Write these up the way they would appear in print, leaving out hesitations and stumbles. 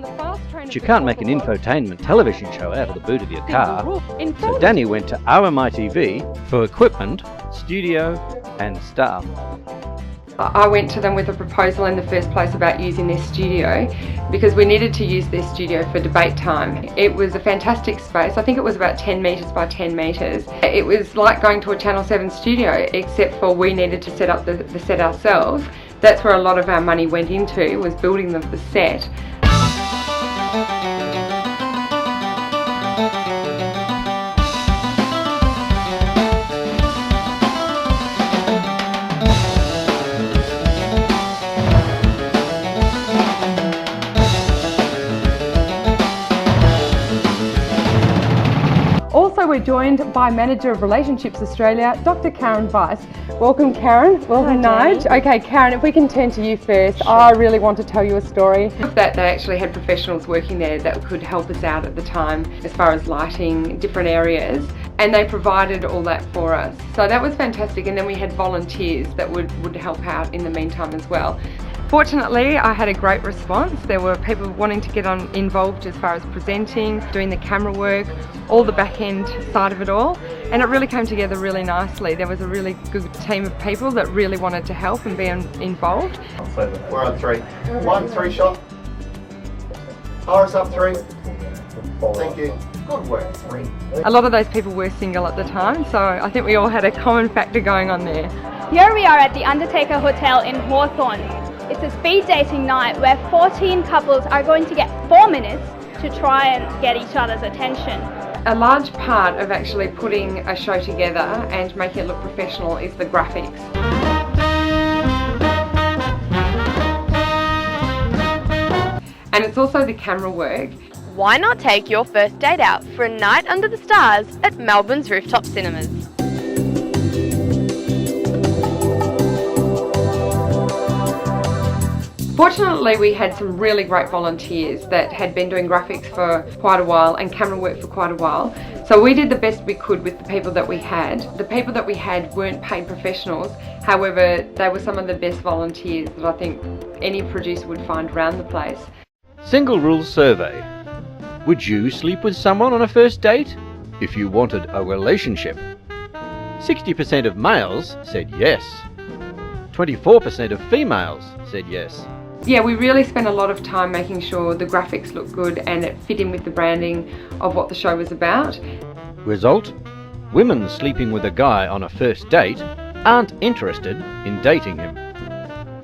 But you can't make an infotainment television show out of the boot of your car. So Danny went to RMI TV for equipment, studio and staff. I went to them with a proposal in the first place about using their studio because we needed to use their studio for debate time. It was a fantastic space. I think it was about 10 metres by 10 metres. It was like going to a Channel 7 studio, except for we needed to set up the set ourselves. That's where a lot of our money went into, was building the set. Also, we're joined by Manager of Relationships Australia, Dr. Karen Weiss. Welcome, Karen. Welcome, Nige. Okay, Karen, if we can turn to you first. Sure. I really want to tell you a story. That they actually had professionals working there that could help us out at the time as far as lighting different areas, and they provided all that for us. So that was fantastic, and then we had volunteers that would help out in the meantime as well. Fortunately, I had a great response. There were people wanting to get involved as far as presenting, doing the camera work, all the back end side of it all, and it really came together really nicely. There was a really good team of people that really wanted to help and be involved. We're on 3. 1, 3 shot. Horace up 3. Thank you. Good work, 3. A lot of those people were single at the time, so I think we all had a common factor going on there. Here we are at the Undertaker Hotel in Hawthorn. It's a speed dating night where 14 couples are going to get 4 minutes to try and get each other's attention. A large part of actually putting a show together and making it look professional is the graphics. And it's also the camera work. Why not take your first date out for a night under the stars at Melbourne's rooftop cinemas? Fortunately, we had some really great volunteers that had been doing graphics for quite a while and camera work for quite a while. So we did the best we could with the people that we had. The people that we had weren't paid professionals, however, they were some of the best volunteers that I think any producer would find around the place. Single rules survey. Would you sleep with someone on a first date if you wanted a relationship? 60% of males said yes. 24% of females said yes. Yeah, we really spent a lot of time making sure the graphics looked good and it fit in with the branding of what the show was about. Result? Women sleeping with a guy on a first date aren't interested in dating him.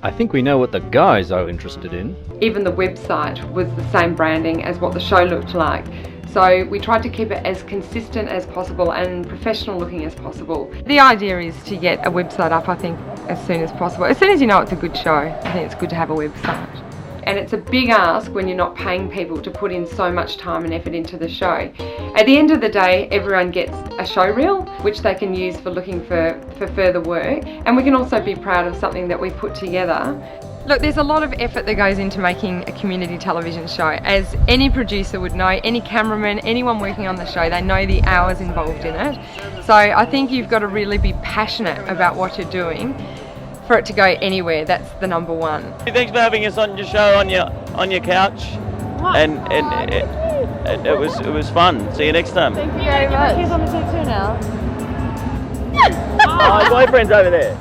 I think we know what the guys are interested in. Even the website was the same branding as what the show looked like. So we tried to keep it as consistent as possible and professional looking as possible. The idea is to get a website up, I think, as soon as possible. As soon as you know it's a good show, I think it's good to have a website. And it's a big ask when you're not paying people to put in so much time and effort into the show. At the end of the day, everyone gets a show reel, which they can use for looking for further work. And we can also be proud of something that we put together. Look, there's a lot of effort that goes into making a community television show. As any producer would know, any cameraman, anyone working on the show, they know the hours involved in it. So I think you've got to really be passionate about what you're doing for it to go anywhere. That's the number one. Thanks for having us on your show, on your couch, and it was fun. See you next time. Thank you very much. He's on the show too now. My boyfriend's over there.